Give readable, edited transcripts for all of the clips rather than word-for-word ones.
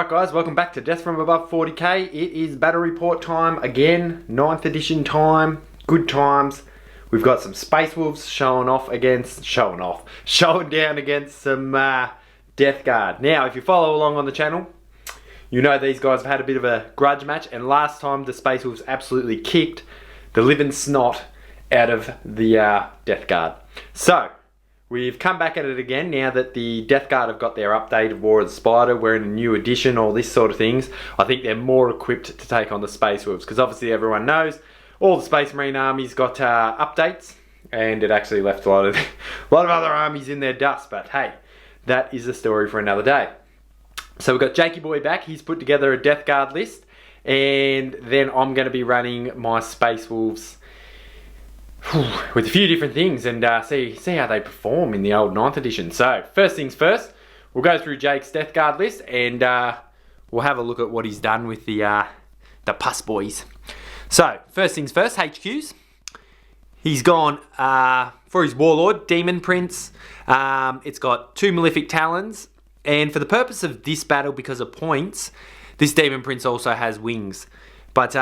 Alright guys, welcome back to Death from Above 40k. It is battle report time again, 9th edition time, good times. We've got some Space Wolves showing down against some Death Guard. Now, if you follow along on the channel, you know these guys have had a bit of a grudge match, and last time the Space Wolves absolutely kicked the living snot out of the Death Guard. So, we've come back at it again now that the Death Guard have got their updated War of the Spider. We're in a new edition, all this sort of things. I think they're more equipped to take on the Space Wolves because obviously everyone knows all the Space Marine armies got updates, and it actually left a lot of other armies in their dust. But hey, that is a story for another day. So we've got Jakey Boy back. He's put together a Death Guard list, and then I'm going to be running my Space Wolves with a few different things and see how they perform in the old 9th edition. So first things first, we'll go through Jake's Death Guard list, and we'll have a look at what he's done with the Puss Boys. So first things first, HQs. He's gone for his Warlord, Demon Prince. It's got 2 Malefic Talons, and for the purpose of this battle, because of points, this Demon Prince also has wings. But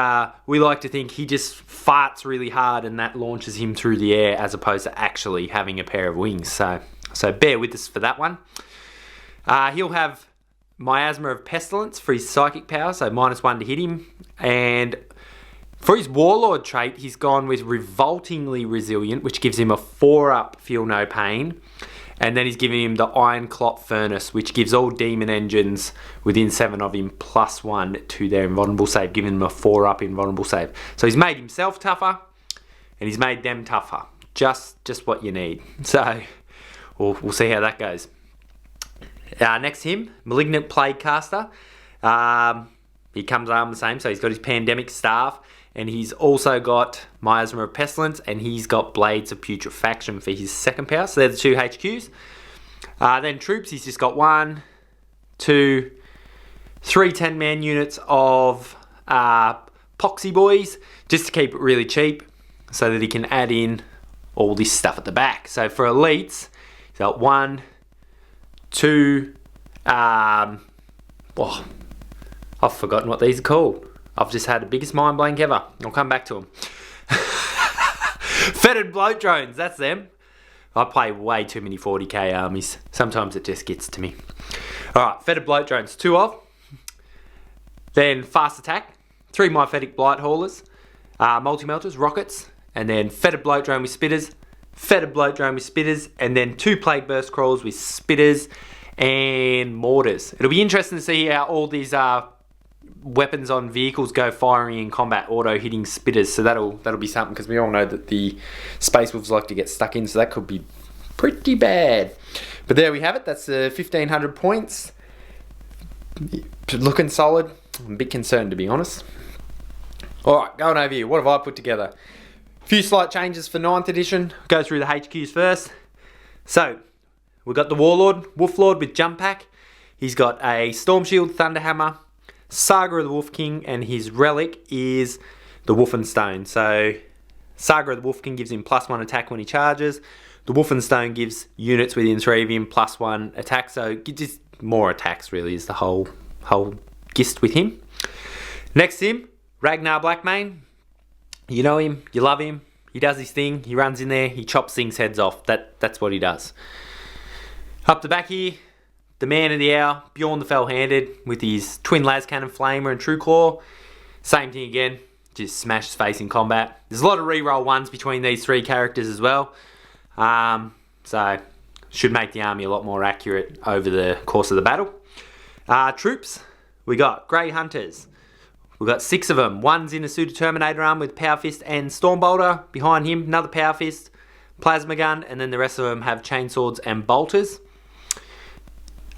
we like to think he just farts really hard and that launches him through the air as opposed to actually having a pair of wings. So bear with us for that one. He'll have Miasma of Pestilence for his psychic power, so -1 to hit him. And for his Warlord trait, he's gone with Revoltingly Resilient, which gives him a 4-up Feel No Pain. And then he's giving him the Iron Clot Furnace, which gives all demon engines within 7 of him +1 to their invulnerable save, giving them a 4-up invulnerable save. So he's made himself tougher, and he's made them tougher. Just what you need. So we'll see how that goes. Next to him, Malignant Plague Caster. He comes armed the same, so he's got his Pandemic Staff, and he's also got Miasma of Pestilence, and he's got Blades of Putrefaction for his second power. So they're the 2 HQs. Then troops, he's just got 1, 2, 3 10-man units of Poxy Boys, just to keep it really cheap, so that he can add in all this stuff at the back. So for elites, he's got 1, 2, I've forgotten what these are called. I've just had the biggest mind blank ever. I'll come back to them. Fetid Bloat Drones, that's them. I play way too many 40k armies. Sometimes it just gets to me. Alright, Fetid Bloat Drones, 2 of. Then Fast Attack, 3 Myphetic Blight Haulers, Multi-Melters, Rockets, and then Fetid Bloat Drone with Spitters, Fetid Bloat Drone with Spitters, and then 2 Plague Burst Crawls with Spitters and Mortars. It'll be interesting to see how all these weapons on vehicles go firing in combat, auto hitting spitters. So that'll be something, because we all know that the Space Wolves like to get stuck in, so that could be pretty bad. But there we have it. That's 1,500 points. Looking solid. I'm a bit concerned, to be honest. Alright, going over here. What have I put together? A few slight changes for 9th edition. Go through the HQs first. So we've got the Warlord, Wolflord with Jump Pack. He's got a Storm Shield, Thunderhammer, Saga of the Wolf King, and his relic is the Wolfenstone. So Saga of the Wolf King gives him +1 attack when he charges. The Wolfenstone gives units within 3 of him +1 attack. So just more attacks really is the whole gist with him. Next to him, Ragnar Blackmane. You know him, you love him. He does his thing. He runs in there, he chops things heads off. That's what he does. Up the back here, the man of the hour, Bjorn the Fell-Handed, with his twin las cannon flamer and true claw. Same thing again, just smash his face in combat. There's a lot of reroll 1s between these 3 characters as well. So should make the army a lot more accurate over the course of the battle. Troops, we got Grey Hunters. We've got 6 of them. One's in a suit of Terminator arm with Power Fist and Stormbolter. Behind him, another Power Fist, Plasma Gun, and then the rest of them have Chainswords and Bolters.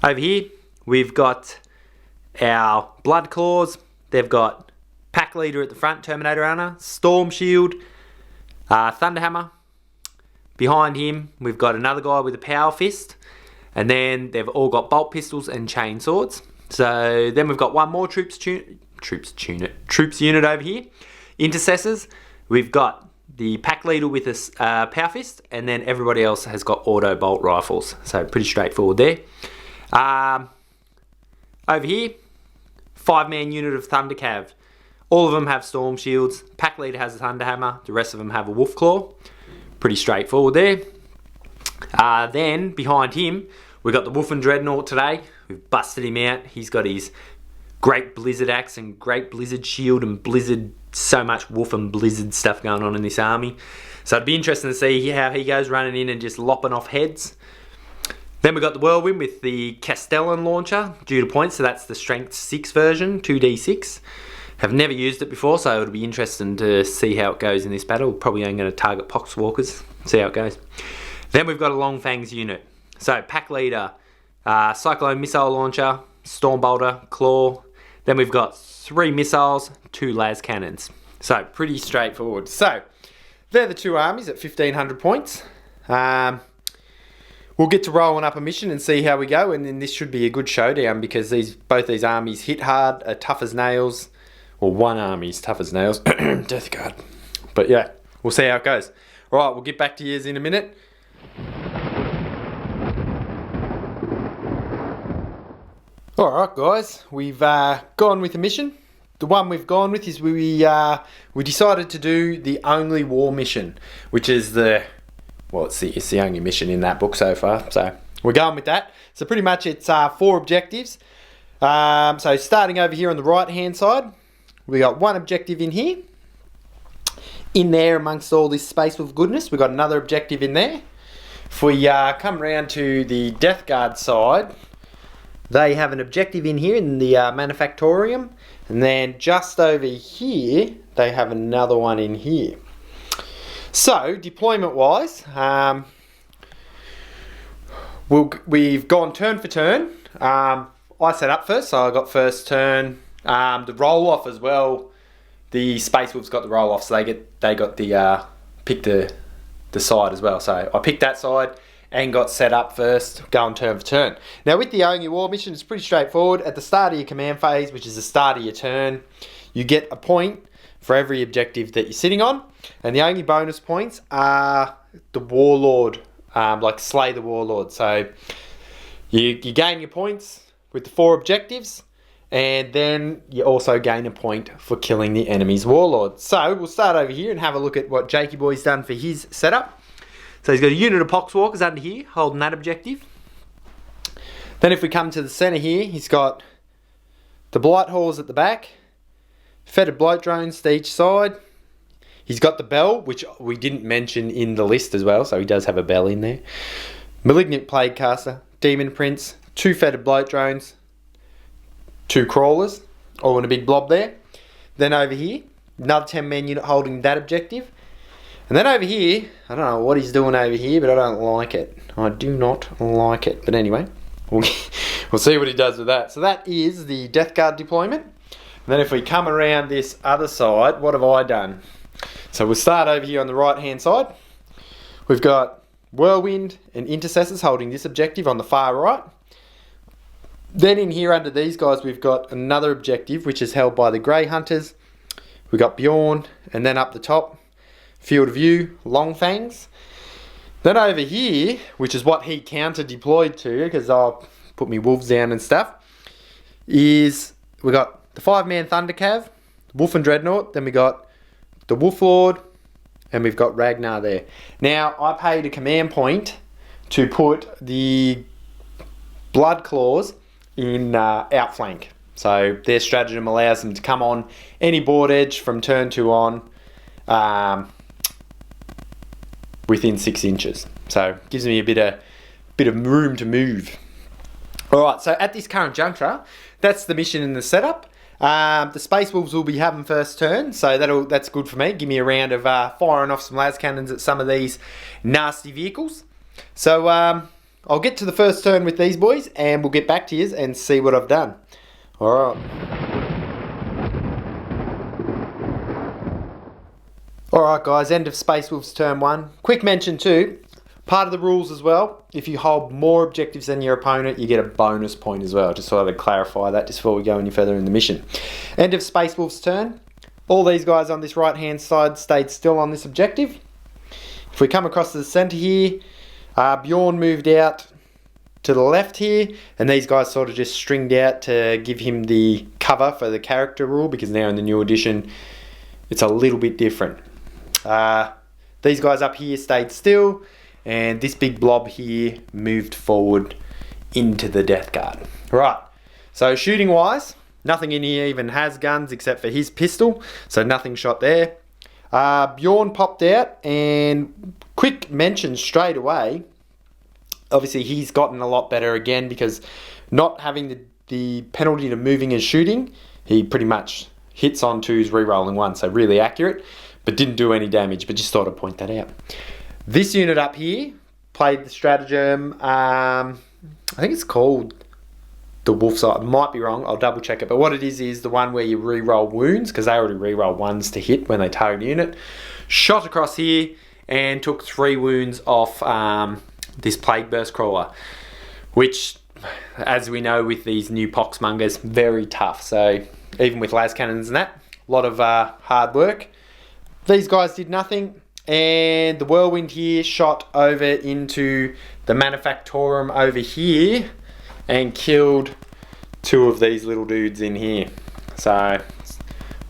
Over here, we've got our Blood Claws. They've got Pack Leader at the front, Terminator Armor, Storm Shield, Thunderhammer. Behind him, we've got another guy with a Power Fist. And then they've all got Bolt Pistols and Chainswords. So then we've got one more troops unit over here. Intercessors, we've got the Pack Leader with a Power Fist, and then everybody else has got auto bolt rifles. So pretty straightforward there. Over here, 5-man unit of Thundercav. All of them have Storm Shields. Pack leader has a Thunderhammer. The rest of them have a Wolf Claw. Pretty straightforward there. Then behind him, we got the Wolf and Dreadnought today. We've busted him out. He's got his Great Blizzard Axe and Great Blizzard Shield and Blizzard, so much Wolf and Blizzard stuff going on in this army. So it'd be interesting to see how he goes running in and just lopping off heads. Then we've got the Whirlwind with the Castellan launcher, due to points, so that's the Strength 6 version, 2d6. Have never used it before, so it'll be interesting to see how it goes in this battle. Probably only going to target Poxwalkers, see how it goes. Then we've got a Long Fangs unit. So pack leader, Cyclone missile launcher, Stormbolter, Claw. Then we've got 3 missiles, 2 las cannons. So pretty straightforward. So they're the 2 armies at 1500 points. We'll get to rolling up a mission and see how we go, and then this should be a good showdown because both these armies hit hard, are tough as nails. Well, one army's tough as nails. Death Guard. But yeah, we'll see how it goes. Alright, we'll get back to you in a minute. Alright guys, we've gone with a mission. The one we've gone with is we decided to do the only war mission, which is it's the only mission in that book so far. So we're going with that. So pretty much it's 4 objectives. So starting over here on the right hand side, we got 1 objective in here. In there amongst all this space with goodness, we've got another objective in there. If we come around to the Death Guard side, they have an objective in here in the Manufactorium, and then just over here they have another one in here. So deployment wise, we've gone turn for turn. I set up first, so I got first turn. The roll off as well. The Space Wolves got the roll off, so they got the pick the side as well. So I picked that side and got set up first, going turn for turn. Now with the Only War mission, it's pretty straightforward. At the start of your command phase, which is the start of your turn, you get a point for every objective that you're sitting on, and the only bonus points are the Warlord, like slay the Warlord. So you gain your points with the 4 objectives, and then you also gain a point for killing the enemy's Warlord. So we'll start over here and have a look at what Jakey Boy's done for his setup. So he's got a unit of Poxwalkers under here, holding that objective. Then if we come to the centre here, he's got the Blight Halls at the back, Fetid Blight Drones to each side. He's got the Bell, which we didn't mention in the list as well, so he does have a Bell in there. Malignant Plaguecaster, Demon Prince, 2 Fetid Blight Drones, 2 Crawlers, all in a big blob there. Then over here, another 10-man unit holding that objective. And then over here, I don't know what he's doing over here, but I don't like it. I do not like it. But anyway, we'll see what he does with that. So that is the Death Guard deployment. And then if we come around this other side, what have I done? So we'll start over here on the right-hand side. We've got Whirlwind and Intercessors holding this objective on the far right. Then in here under these guys, we've got another objective, which is held by the Grey Hunters. We've got Bjorn, and then up the top, Field of View, Long Fangs. Then over here, which is what he counter deployed to, because I'll put me wolves down and stuff, is we got the 5-man Thundercav, Wolf and Dreadnought, then we got the Wolf Lord, and we've got Ragnar there. Now, I paid a command point to put the Blood Claws in outflank. So their stratagem allows them to come on any board edge from turn 2 on, within 6 inches. So gives me a bit of room to move. Alright, so at this current juncture, that's the mission in the setup. The Space Wolves will be having first turn, so that's good for me. Give me a round of firing off some las cannons at some of these nasty vehicles. So I'll get to the first turn with these boys, and we'll get back to you and see what I've done. Alright. Alright guys, end of Space Wolves turn 1. Quick mention too, part of the rules as well, if you hold more objectives than your opponent, you get a bonus point as well. Just thought I'd clarify that just before we go any further in the mission. End of Space Wolves turn. All these guys on this right hand side stayed still on this objective. If we come across to the centre here, Bjorn moved out to the left here, and these guys sort of just stringed out to give him the cover for the character rule, because now in the new edition it's a little bit different. These guys up here stayed still, and this big blob here moved forward into the Death Guard. Right, so shooting wise, nothing in here even has guns except for his pistol, so nothing shot there. Bjorn popped out, and quick mention straight away, obviously he's gotten a lot better again, because not having the penalty to moving and shooting, he pretty much hits on twos, re-rolling one, so really accurate, but didn't do any damage, but just thought I'd point that out. This unit up here played the stratagem, I think it's called the Wolf's Eye, I might be wrong, I'll double check it, but what it is the one where you re-roll wounds, because they already re-roll ones to hit when they target a unit. Shot across here and took 3 wounds off this Plague Burst Crawler, which, as we know with these new poxmongers, very tough. So even with las cannons and that, a lot of hard work. These guys did nothing, and the Whirlwind here shot over into the Manufactorum over here and killed 2 of these little dudes in here. So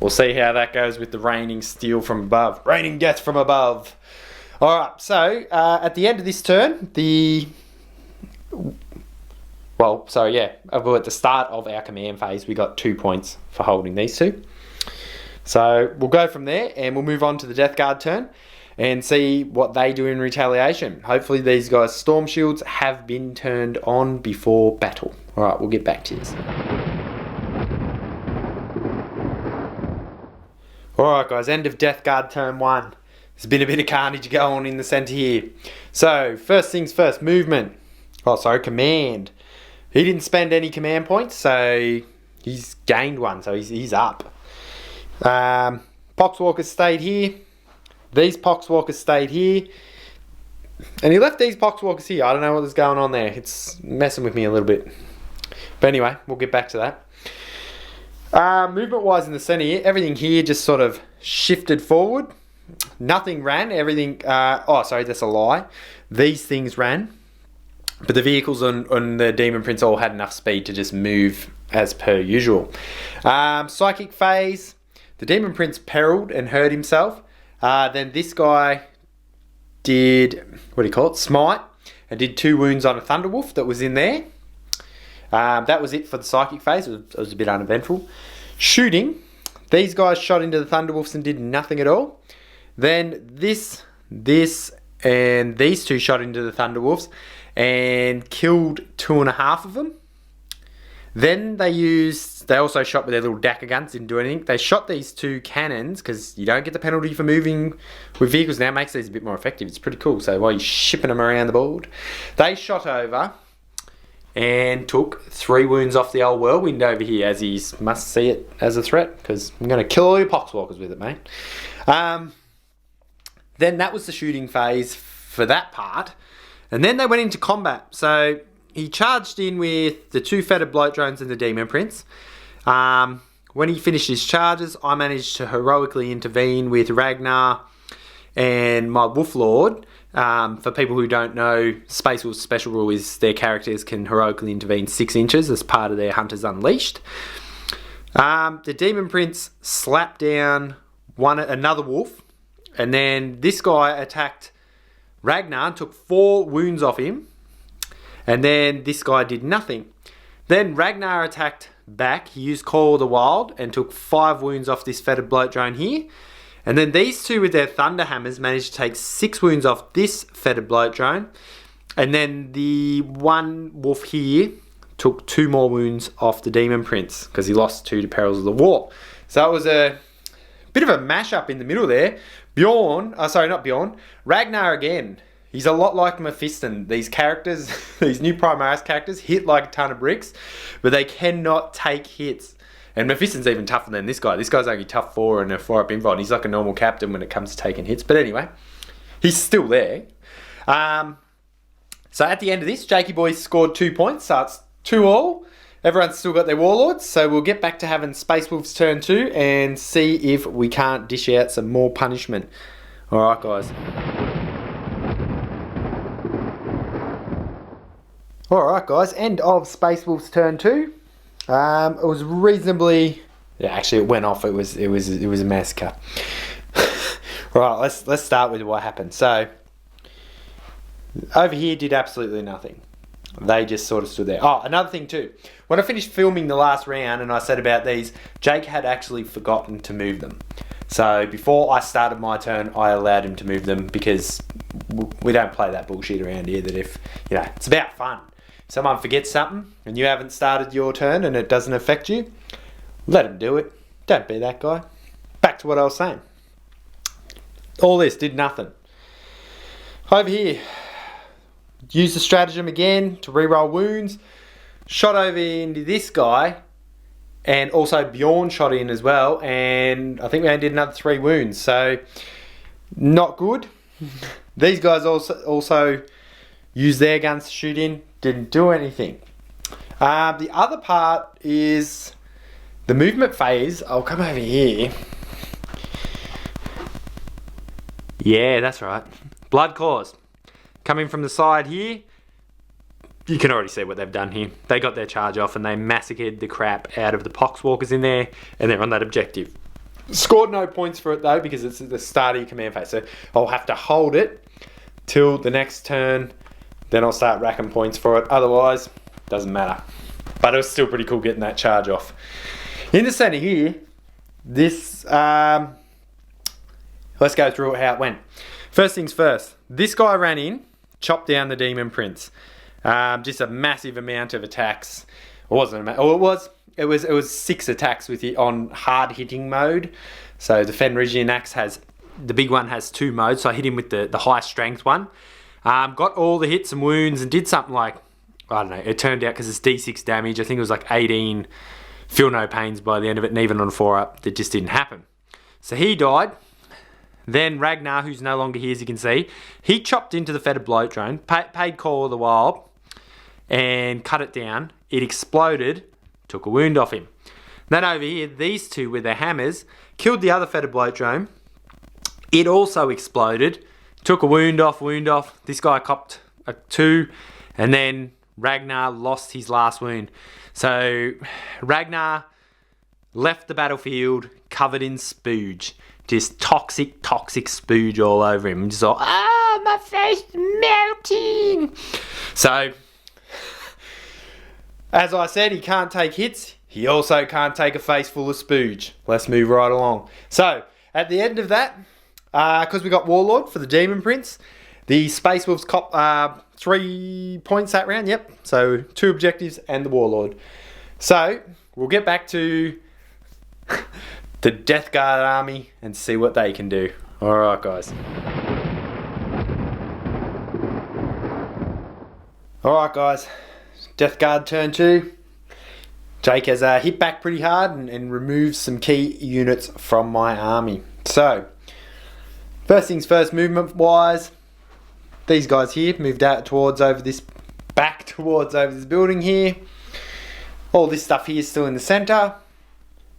we'll see how that goes with the raining steel from above, raining death from above. Alright, so at the end of this turn, at the start of our command phase, we got 2 points for holding these 2. So we'll go from there, and we'll move on to the Death Guard turn and see what they do in retaliation. Hopefully these guys' storm shields have been turned on before battle. Alright, we'll get back to this. Alright guys, end of Death Guard turn 1. There's been a bit of carnage going on in the centre here. So, first things first, movement. Command. He didn't spend any command points, so he's gained 1, so he's up. Poxwalkers stayed here. These Poxwalkers stayed here. And he left these Poxwalkers here. I don't know what was going on there. It's messing with me a little bit. But anyway, we'll get back to that. Movement-wise in the centre here, everything here just sort of shifted forward. Nothing ran, everything, that's a lie. These things ran, but the vehicles on the Demon Prince all had enough speed to just move as per usual. Psychic phase, the Demon Prince perilled and hurt himself. Then this guy did, smite, and did 2 wounds on a Thunderwolf that was in there. That was it for the psychic phase. It was a bit uneventful. Shooting, these guys shot into the Thunderwolves and did nothing at all. Then this, and these 2 shot into the Thunderwolves and killed 2.5 of them. Then they also shot with their little Daka guns, didn't do anything. They shot these 2 cannons, because you don't get the penalty for moving with vehicles now. It makes these a bit more effective. It's pretty cool. So while you're shipping them around the board, they shot over and took 3 wounds off the old Whirlwind over here, as he must see it as a threat, because I'm going to kill all your Poxwalkers with it, mate. Then that was the shooting phase for that part. And then they went into combat. So he charged in with the 2 Fetid Bloat Drones and the Demon Prince. When he finished his charges, I managed to heroically intervene with Ragnar and my Wolf Lord. For people who don't know, Space Wolf's special rule is their characters can heroically intervene 6 inches as part of their Hunters Unleashed. The Demon Prince slapped down another wolf, and then this guy attacked Ragnar, took 4 wounds off him, and then this guy did nothing. Then Ragnar attacked back. He used Call of the Wild and took 5 wounds off this Fetid Bloat Drone here. And then these 2 with their Thunder Hammers managed to take 6 wounds off this Fetid Bloat Drone. And then the one wolf here took 2 more wounds off the Demon Prince, because he lost 2 to Perils of the War. So it was a bit of a mash-up in the middle there. Ragnar again. He's a lot like Mephiston. These characters, these new Primaris characters, hit like a ton of bricks, but they cannot take hits. And Mephiston's even tougher than this guy. This guy's only tough 4 and a 4-up invuln. He's like a normal captain when it comes to taking hits. But anyway, he's still there. So at the end of this, Jakey Boy scored 2 points. So it's 2-all. Everyone's still got their Warlords. So we'll get back to having Space Wolf's turn 2 and see if we can't dish out some more punishment. Alright, guys. Alright guys, end of Space Wolf's turn 2. It was reasonably... Yeah, actually it went off. It was a massacre. Right, let's start with what happened. So, over here did absolutely nothing. They just sort of stood there. Oh, another thing too. When I finished filming the last round and I said about these, Jake had actually forgotten to move them. So before I started my turn, I allowed him to move them because we don't play that bullshit around here that if, you know, it's about fun. If someone forgets something and you haven't started your turn and it doesn't affect you, let him do it. Don't be that guy. Back to what I was saying. All this did nothing. Over here, use the stratagem again to reroll wounds. Shot over into this guy, and also Bjorn shot in as well, and I think we only did another 3 wounds, so not good. These guys also used their guns to shoot in, didn't do anything. The other part is the movement phase. I'll come over here. Yeah, that's right. Blood Claws. Coming from the side here, you can already see what they've done here. They got their charge off and they massacred the crap out of the Poxwalkers in there, and they're on that objective. Scored no points for it though because it's the start of your command phase, so I'll have to hold it till the next turn, then I'll start racking points for it. Otherwise, doesn't matter. But it was still pretty cool getting that charge off. In the center here, this... let's go through how it went. First things first, this guy ran in, chopped down the Demon Prince. Just a massive amount of attacks. It wasn't it was 6 attacks with it on hard hitting mode. So the Fenrisian axe has, the big one has 2 modes. So I hit him with the high strength one. Got all the hits and wounds and did something like, I don't know, it turned out because it's D6 damage, I think it was like 18 feel no pains by the end of it, and even on 4-up, that just didn't happen. So he died. Then Ragnar, who's no longer here as you can see, he chopped into the Fetid Bloat Drone, paid Call of the Wild, and cut it down. It exploded, took a wound off him. Then over here, these 2 with their hammers killed the other Fetid Bloat Drone. It also exploded, took a wound off. This guy copped a 2, and then Ragnar lost his last wound. So Ragnar left the battlefield covered in spooge. Just toxic spooge all over him. Just all, my face melting. So, as I said, he can't take hits. He also can't take a face full of spooge. Let's move right along. So, at the end of that, because we got Warlord for the Demon Prince, the Space Wolves cop 3 points that round. Yep. So, 2 objectives and the Warlord. So, we'll get back to... the Death Guard army and see what they can do. Alright guys. Alright guys. Death Guard turn 2. Jake has hit back pretty hard and removed some key units from my army. So, first things first, movement wise, these guys here moved out towards over this building here. All this stuff here is still in the center.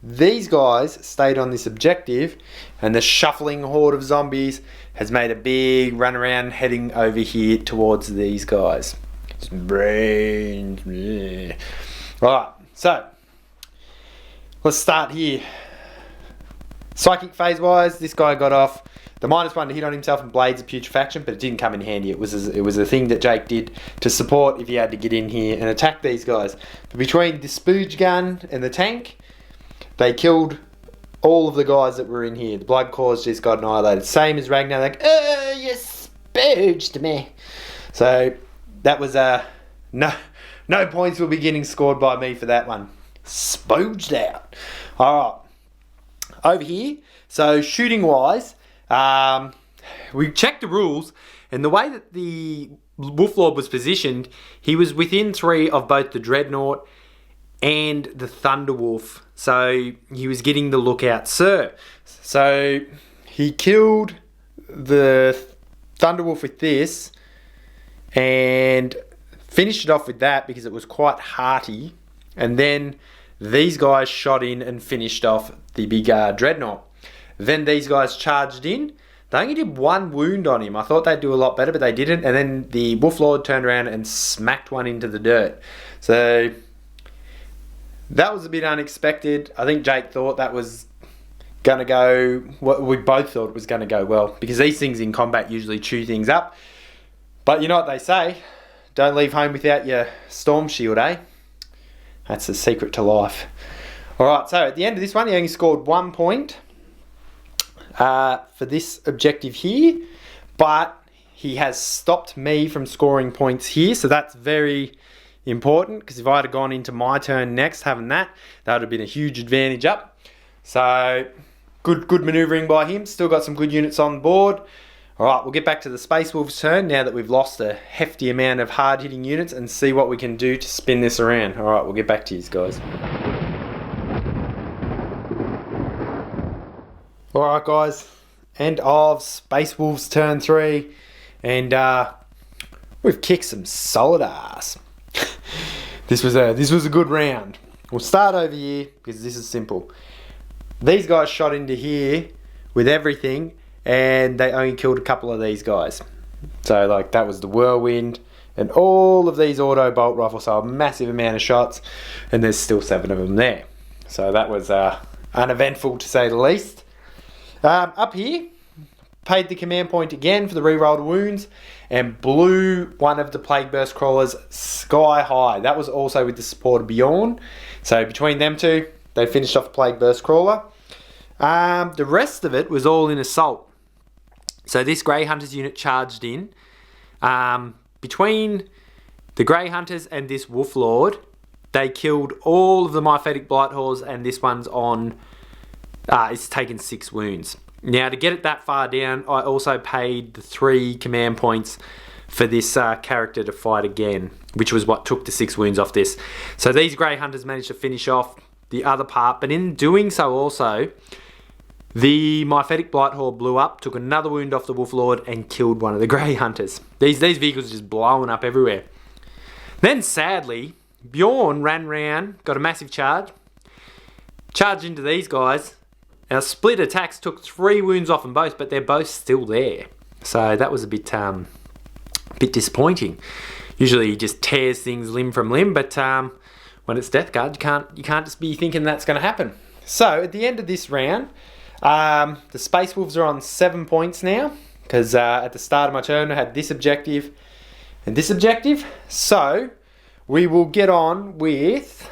These guys stayed on this objective, and the shuffling horde of zombies has made a big run around heading over here towards these guys. Some brains. Alright, so let's start here. Psychic phase wise, this guy got off the -1 to hit on himself and Blades of Putrefaction, but it didn't come in handy. It was a thing that Jake did to support if he had to get in here and attack these guys. But between the spooge gun and the tank, they killed all of the guys that were in here. The Blood Claws just got annihilated. Same as Ragnar, like, you spooged me. So that was no points will be getting scored by me for that one. Spooged out. Alright. Over here, so shooting wise, we checked the rules, and the way that the Wolflord was positioned, he was within 3 of both the Dreadnought and the Thunderwolf, so he was getting the Lookout Sir. So he killed the Thunderwolf with this and finished it off with that because it was quite hearty, and then these guys shot in and finished off the big Dreadnought. Then these guys charged in, They only did 1 wound on him. I thought they'd do a lot better, but they didn't. And then the Wolf Lord turned around and smacked one into the dirt. So that was a bit unexpected. I think Jake thought that was going to go, what we both thought it was going to go well, because these things in combat usually chew things up. But you know what they say, don't leave home without your storm shield, eh? That's the secret to life. Alright, so at the end of this one, he only scored 1 point for this objective here, but he has stopped me from scoring points here, so that's very important, because if I had gone into my turn next having that, that would have been a huge advantage up. So good manoeuvring by him. Still got some good units on board. Alright, we'll get back to the Space Wolves turn now that we've lost a hefty amount of hard hitting units, and see what we can do to spin this around. Alright, we'll get back to you guys. Alright guys, end of Space Wolves turn 3, and we've kicked some solid ass. This was a good round. We'll start over here because this is simple. These guys shot into here with everything, and they only killed a couple of these guys. So like that was the Whirlwind and all of these auto bolt rifles, so a massive amount of shots, and there's still 7 of them there. So that was uneventful to say the least. Up here, paid the command point again for the rerolled wounds, and blew one of the Plague Burst Crawlers sky high. That was also with the support of Bjorn. So between them two, they finished off the Plague Burst Crawler. The rest of it was all in assault. So this Grey Hunters unit charged in. Between the Grey Hunters and this Wolf Lord, they killed all of the Myphetic Blighthors, and this one's on, it's taken 6 wounds. Now, to get it that far down, I also paid the 3 command points for this character to fight again, which was what took the 6 wounds off this. So these Grey Hunters managed to finish off the other part, but in doing so also, the Myphetic Blighthor blew up, took another wound off the Wolf Lord, and killed one of the Grey Hunters. These vehicles are just blowing up everywhere. Then, sadly, Bjorn ran round, got a massive charge, charged into these guys. Our split attacks took 3 wounds off them both, but they're both still there. So that was a bit disappointing. Usually he just tears things limb from limb, but when it's Death Guard, you can't just be thinking that's going to happen. So at the end of this round, the Space Wolves are on 7 points now, because at the start of my turn I had this objective and this objective. So we will get on with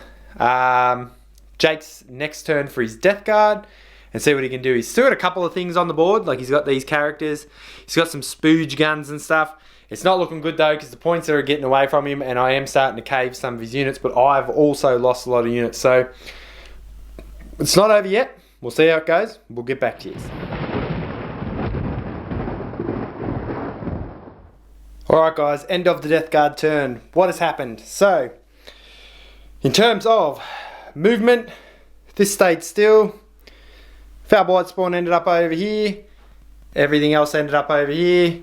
Jake's next turn for his Death Guard, and see what he can do. He's still got a couple of things on the board, like he's got these characters, he's got some spooge guns and stuff. It's not looking good though, because the points are getting away from him, and I am starting to cave some of his units, but I've also lost a lot of units, so it's not over yet. We'll see how it goes. We'll get back to you. Alright guys, end of the Death Guard turn. What has happened? So, in terms of movement, this stayed still. Foul Blight Spawn ended up over here. Everything else ended up over here.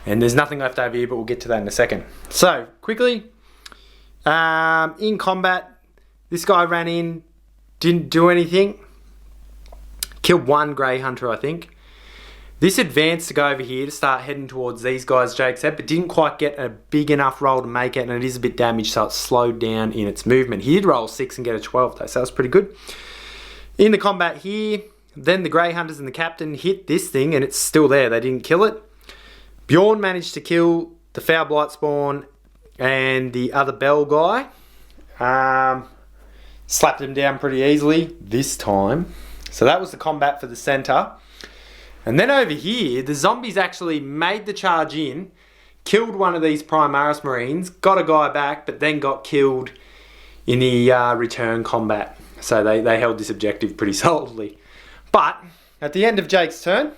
And there's nothing left over here, but we'll get to that in a second. So, quickly, in combat, this guy ran in, didn't do anything. Killed 1 Grey Hunter, I think. This advanced to go over here to start heading towards these guys, Jake said, but didn't quite get a big enough roll to make it, and it is a bit damaged, so it slowed down in its movement. He did roll 6 and get a 12 though, so that's pretty good. In the combat here, then the Grey Hunters and the Captain hit this thing, and it's still there. They didn't kill it. Bjorn managed to kill the Foul Blight Spawn and the other Bell guy. Slapped him down pretty easily this time. So that was the combat for the centre. And then over here, the zombies actually made the charge in, killed one of these Primaris Marines, got a guy back, but then got killed in the return combat. So they held this objective pretty solidly. But at the end of Jake's turn,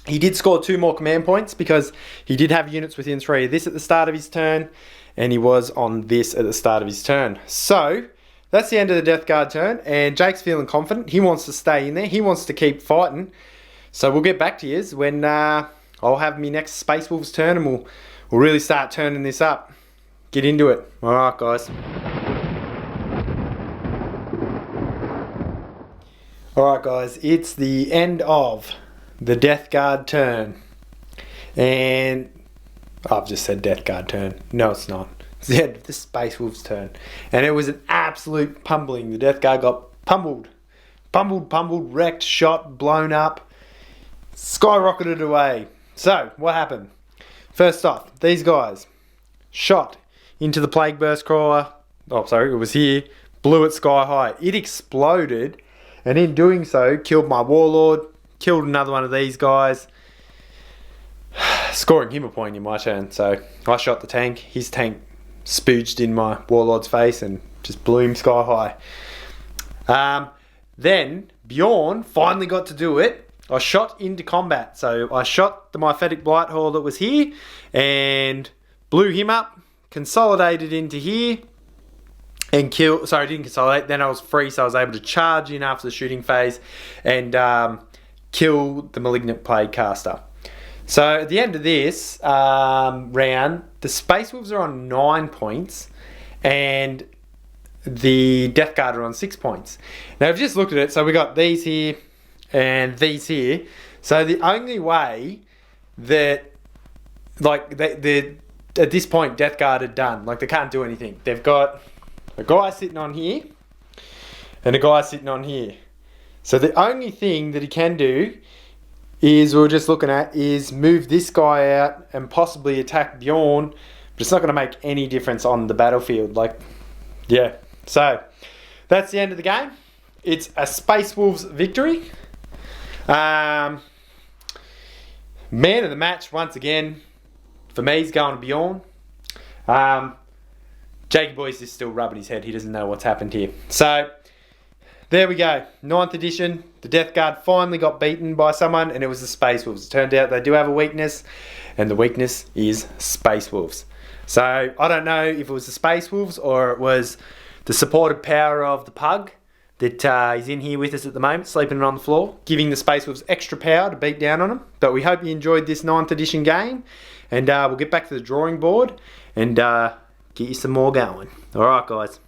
he did score 2 more command points, because he did have units within 3 of this at the start of his turn, and he was on this at the start of his turn. So that's the end of the Death Guard turn, and Jake's feeling confident. He wants to stay in there. He wants to keep fighting. So we'll get back to you when I'll have me next Space Wolves turn, and we'll really start turning this up. Get into it. All right, guys. All right, guys. It's the end of the Death Guard turn. And I've just said Death Guard turn. No, it's not. It's the Space Wolves turn. And it was an absolute pummeling. The Death Guard got pummeled. Pummeled, wrecked, shot, blown up, skyrocketed away. So, what happened? First off, these guys shot into the Plague Burst Crawler. Oh, sorry, it was here. Blew it sky high. It exploded, and in doing so, killed my Warlord, killed another one of these guys, scoring him a point in my turn. So, I shot the tank. His tank spooged in my Warlord's face and just blew him sky high. Then, Bjorn finally got to do it. I shot into combat. So I shot the Myphetic Blight Hall that was here and blew him up, consolidated into here and killed. Sorry, I didn't consolidate. Then I was free, so I was able to charge in after the shooting phase and kill the Malignant Plague Caster. So at the end of this round, the Space Wolves are on 9 points and the Death Guard are on 6 points. Now I've just looked at it. So we got these here and these here. So the only way that, like, at this point, Death Guard are done. Like, they can't do anything. They've got a guy sitting on here and a guy sitting on here. So the only thing that he can do is, we're just looking at, is move this guy out and possibly attack Bjorn. But it's not going to make any difference on the battlefield. Like, yeah. So that's the end of the game. It's a Space Wolves victory. Man of the match once again for me is going to Bjorn. Jakey Boy's just still rubbing his head. He doesn't know what's happened here. So there we go. 9th edition. The Death Guard finally got beaten by someone, and it was the Space Wolves. It turned out they do have a weakness, and the weakness is Space Wolves. So I don't know if it was the Space Wolves or it was the supported power of the pug that is in here with us at the moment, sleeping on the floor, giving the Space Wolves extra power to beat down on them. But we hope you enjoyed this 9th edition game, and we'll get back to the drawing board and get you some more going. Alright guys.